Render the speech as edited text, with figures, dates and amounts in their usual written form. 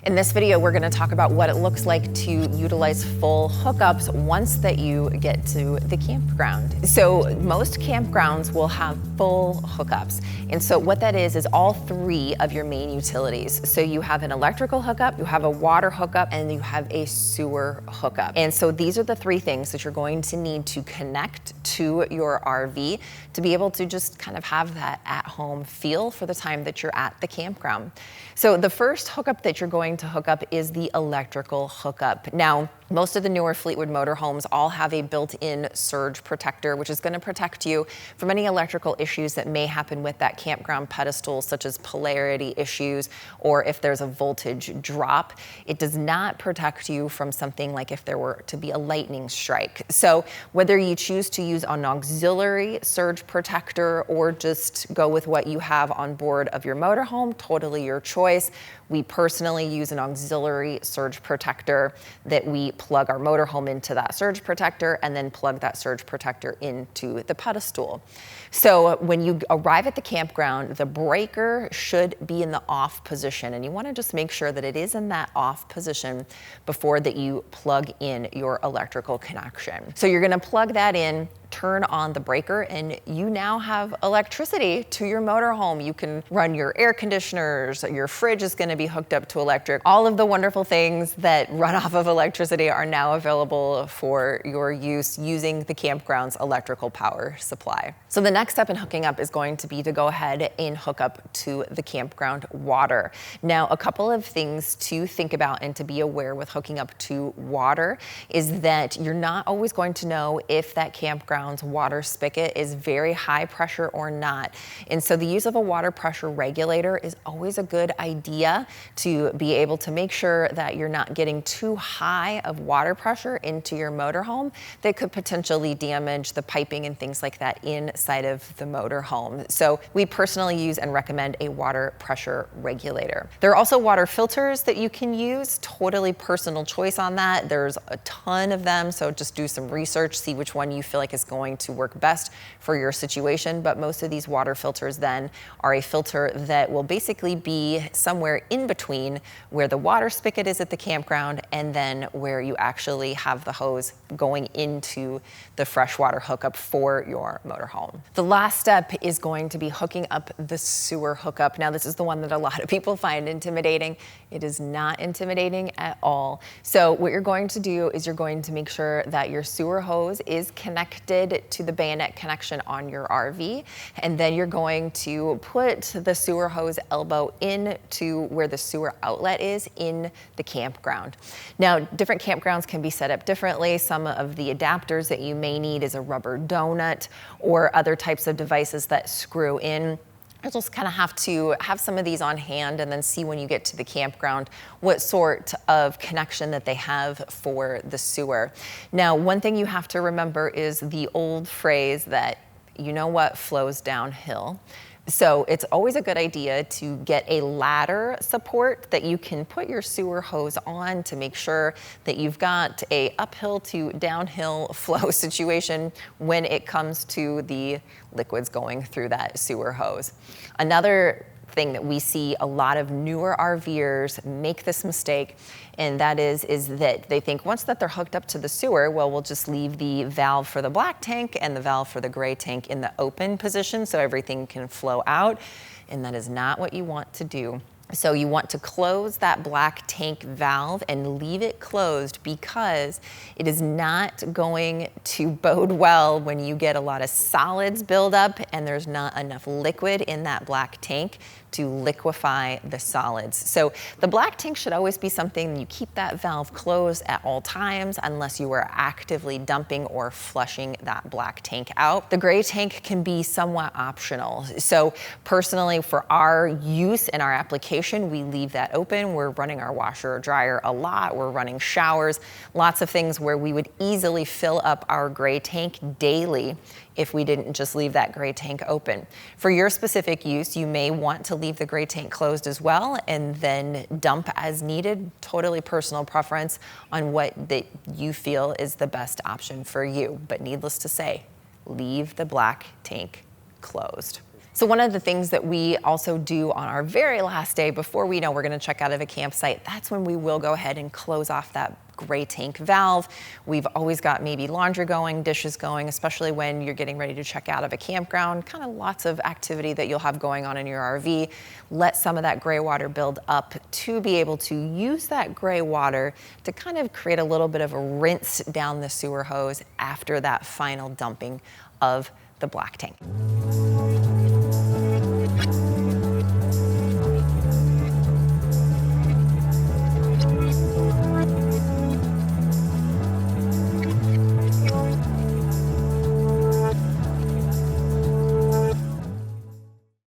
In this video, we're going to talk about what it looks like to utilize full hookups once that you get to the campground. So most campgrounds will have full hookups. And so what that is all three of your main utilities. So you have an electrical hookup, you have a water hookup, and you have a sewer hookup. And so these are the three things that you're going to need to connect to your RV to be able to just kind of have that at-home feel for the time that you're at the campground. So the first hookup that you're going to hook up is the electrical hookup. Now, most of the newer Fleetwood motorhomes all have a built-in surge protector, which is going to protect you from any electrical issues that may happen with that campground pedestal, such as polarity issues, or if there's a voltage drop. It does not protect you from something like if there were to be a lightning strike. So whether you choose to use an auxiliary surge protector or just go with what you have on board of your motorhome, totally your choice. We personally use an auxiliary surge protector that we plug our motorhome into that surge protector and then plug that surge protector into the pedestal. So when you arrive at the campground, the breaker should be in the off position, and you want to just make sure that it is in that off position before that you plug in your electrical connection. So you're going to plug that in, turn on the breaker, and you now have electricity to your motorhome. You can run your air conditioners, your fridge is going to be hooked up to electric. All of the wonderful things that run off of electricity are now available for your use using the campground's electrical power supply. So the next step in hooking up is going to be to go ahead and hook up to the campground water. Now, a couple of things to think about and to be aware with hooking up to water is that you're not always going to know if that campground's water spigot is very high pressure or not. And so the use of a water pressure regulator is always a good idea to be able to make sure that you're not getting too high of water pressure into your motorhome that could potentially damage the piping and things like that inside of the motorhome. So we personally use and recommend a water pressure regulator. There are also water filters that you can use, totally personal choice on that. There's a ton of them, so just do some research, see which one you feel like is going to work best for your situation. But most of these water filters then are a filter that will basically be somewhere in between where the water spigot is at the campground and then where you actually have the hose going into the freshwater hookup for your motorhome. The last step is going to be hooking up the sewer hookup. Now, this is the one that a lot of people find intimidating. It is not intimidating at all. So what you're going to do is you're going to make sure that your sewer hose is connected to the bayonet connection on your RV, and then you're going to put the sewer hose elbow into where the sewer outlet is in the campground. Now, different campgrounds can be set up differently. Some of the adapters that you may need is a rubber donut or other types of devices that screw in. You'll just kind of have to have some of these on hand and then see when you get to the campground what sort of connection that they have for the sewer. Now, one thing you have to remember is the old phrase that you know what flows downhill. So it's always a good idea to get a ladder support that you can put your sewer hose on to make sure that you've got a uphill to downhill flow situation when it comes to the liquids going through that sewer hose. Another thing that we see a lot of newer RVers make this mistake, and that is that they think once that they're hooked up to the sewer, well, we'll just leave the valve for the black tank and the valve for the gray tank in the open position so everything can flow out, and that is not what you want to do. So you want to close that black tank valve and leave it closed because it is not going to bode well when you get a lot of solids build up and there's not enough liquid in that black tank to liquefy the solids. So the black tank should always be something you keep that valve closed at all times unless you are actively dumping or flushing that black tank out. The gray tank can be somewhat optional. So personally, for our use and our application, we leave that open. We're running our washer or dryer a lot. We're running showers, lots of things where we would easily fill up our gray tank daily if we didn't just leave that gray tank open. For your specific use, you may want to leave the gray tank closed as well and then dump as needed. Totally personal preference on what that you feel is the best option for you. But needless to say, leave the black tank closed. So one of the things that we also do on our very last day before we know we're going to check out of a campsite, that's when we will go ahead and close off that gray tank valve. We've always got maybe laundry going, dishes going, especially when you're getting ready to check out of a campground, kind of lots of activity that you'll have going on in your RV. Let some of that gray water build up to be able to use that gray water to kind of create a little bit of a rinse down the sewer hose after that final dumping of the black tank.